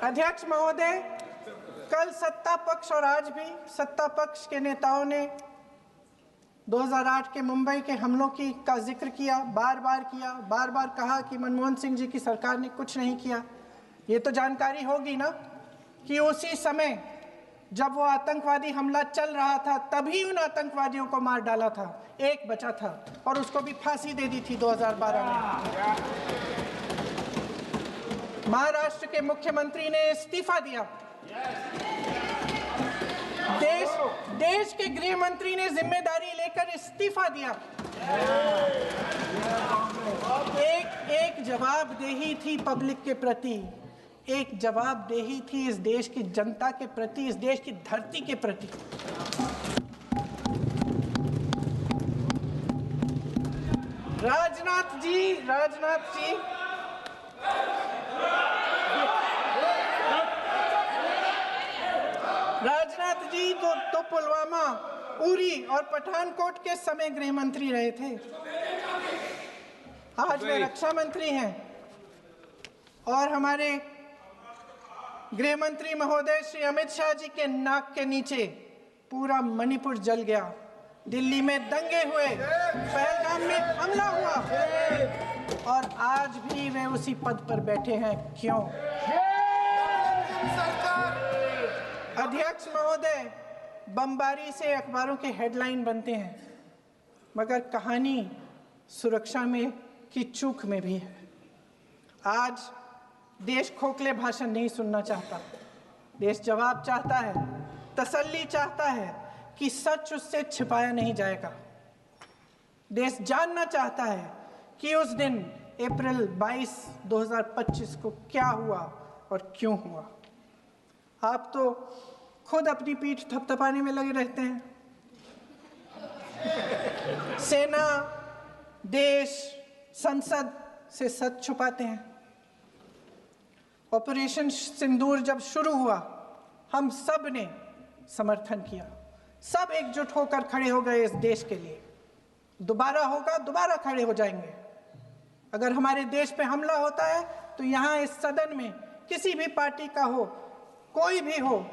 अध्यक्ष महोदय, कल सत्ता पक्ष और आज भी सत्ता पक्ष के नेताओं ने 2008 के मुंबई के हमलों का जिक्र किया, बार बार कहा कि मनमोहन सिंह जी की सरकार ने कुछ नहीं किया। ये तो जानकारी होगी ना कि उसी समय जब वो आतंकवादी हमला चल रहा था तभी उन आतंकवादियों को मार डाला था, एक बचा था और उसको भी फांसी दे दी थी 2012 में। महाराष्ट्र के मुख्यमंत्री ने इस्तीफा दिया। देश के गृह मंत्री ने जिम्मेदारी लेकर इस्तीफा दिया। एक जवाबदेही थी पब्लिक के प्रति, एक जवाबदेही थी इस देश की जनता के प्रति, इस देश की धरती के प्रति। राजनाथ जी तो पुलवामा, उरी और पठानकोट के समय गृह मंत्री रहे थे। आज वे रक्षा मंत्री हैं और हमारे गृह मंत्री महोदय श्री अमित शाह जी के नाक के नीचे पूरा मणिपुर जल गया, दिल्ली में दंगे हुए, पहलगाम में हमला हुआ और आज भी वे उसी पद पर बैठे हैं। क्यों? अध्यक्ष महोदय, बमबारी से अखबारों के हेडलाइन बनते हैं, मगर कहानी सुरक्षा में की चूक में भी है। आज देश खोखले भाषण नहीं सुनना चाहता, देश जवाब चाहता है, तसल्ली चाहता है कि सच उससे छिपाया नहीं जाएगा। देश जानना चाहता है कि उस दिन अप्रैल 22, 2025 को क्या हुआ और क्यों हुआ। आप तो खुद अपनी पीठ थपथपाने में लगे रहते हैं। सेना, देश, संसद से सच छुपाते हैं। ऑपरेशन सिंदूर जब शुरू हुआ, हम सब ने समर्थन किया, सब एकजुट होकर खड़े हो गए इस देश के लिए। दोबारा होगा, दोबारा खड़े हो जाएंगे। अगर हमारे देश पे हमला होता है तो यहाँ इस सदन में किसी भी पार्टी का हो, कोई भी हो,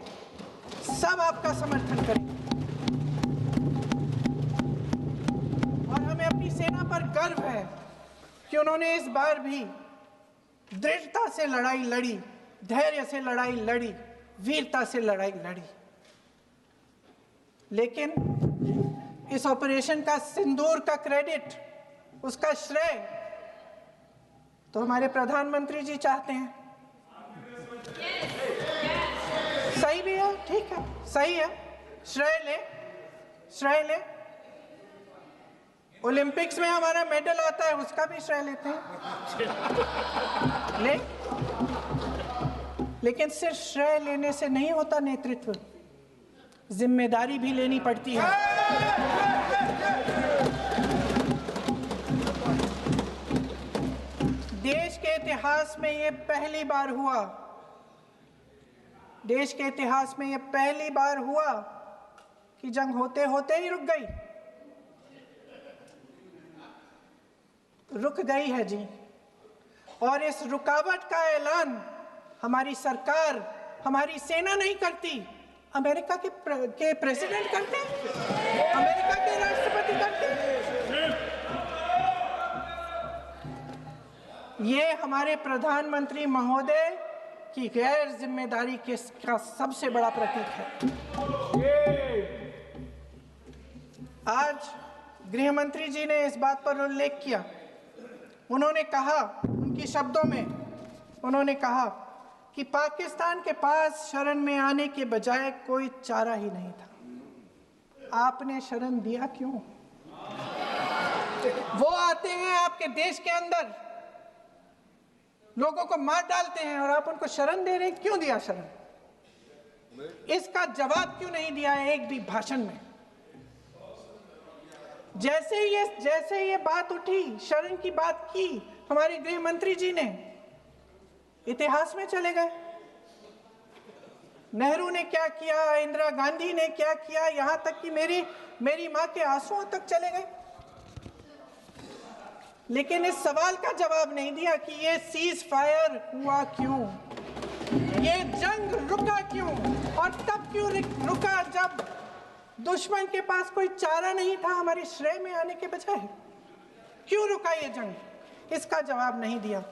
सब आपका समर्थन करेंगे। और हमें अपनी सेना पर गर्व है कि उन्होंने इस बार भी दृढ़ता से लड़ाई लड़ी, धैर्य से लड़ाई लड़ी, वीरता से लड़ाई लड़ी। लेकिन इस ऑपरेशन का सिंदूर का क्रेडिट, उसका श्रेय तो हमारे प्रधानमंत्री जी चाहते हैं। सही भी है, ठीक है, सही है, श्रेय ले। ओलंपिक्स में हमारा मेडल आता है, उसका भी श्रेय लेते हैं। लेकिन सिर्फ श्रेय लेने से नहीं होता नेतृत्व, जिम्मेदारी भी लेनी पड़ती है। देश के इतिहास में ये पहली बार हुआ, देश के इतिहास में यह पहली बार हुआ कि जंग होते होते ही रुक गई है जी। और इस रुकावट का ऐलान हमारी सरकार, हमारी सेना नहीं करती, अमेरिका के प्रेसिडेंट करते हैं, अमेरिका के राष्ट्रपति करते हैं। ये हमारे प्रधानमंत्री महोदय की गैर जिम्मेदारी का सबसे बड़ा प्रतीक है। आज गृह मंत्री जी ने इस बात पर उल्लेख किया। उन्होंने कहा, उनके शब्दों में उन्होंने कहा कि पाकिस्तान के पास शरण में आने के बजाय कोई चारा ही नहीं था। आपने शरण दिया क्यों? वो आते हैं आपके देश के अंदर, लोगों को मार डालते हैं और आप उनको शरण दे रहे हैं। क्यों दिया शरण? इसका जवाब क्यों नहीं दिया है एक भी भाषण में? जैसे ये बात उठी, शरण की बात की, हमारे गृह मंत्री जी ने इतिहास में चले गए। नेहरू ने क्या किया, इंदिरा गांधी ने क्या किया, यहां तक कि मेरी मां के आंसुओं तक चले गए। लेकिन इस सवाल का जवाब नहीं दिया कि ये सीज फायर हुआ क्यों। ये जंग रुका क्यों और तब क्यों रुका जब दुश्मन के पास कोई चारा नहीं था हमारे श्रेय में आने के बजाय? क्यों रुका ये जंग? इसका जवाब नहीं दिया।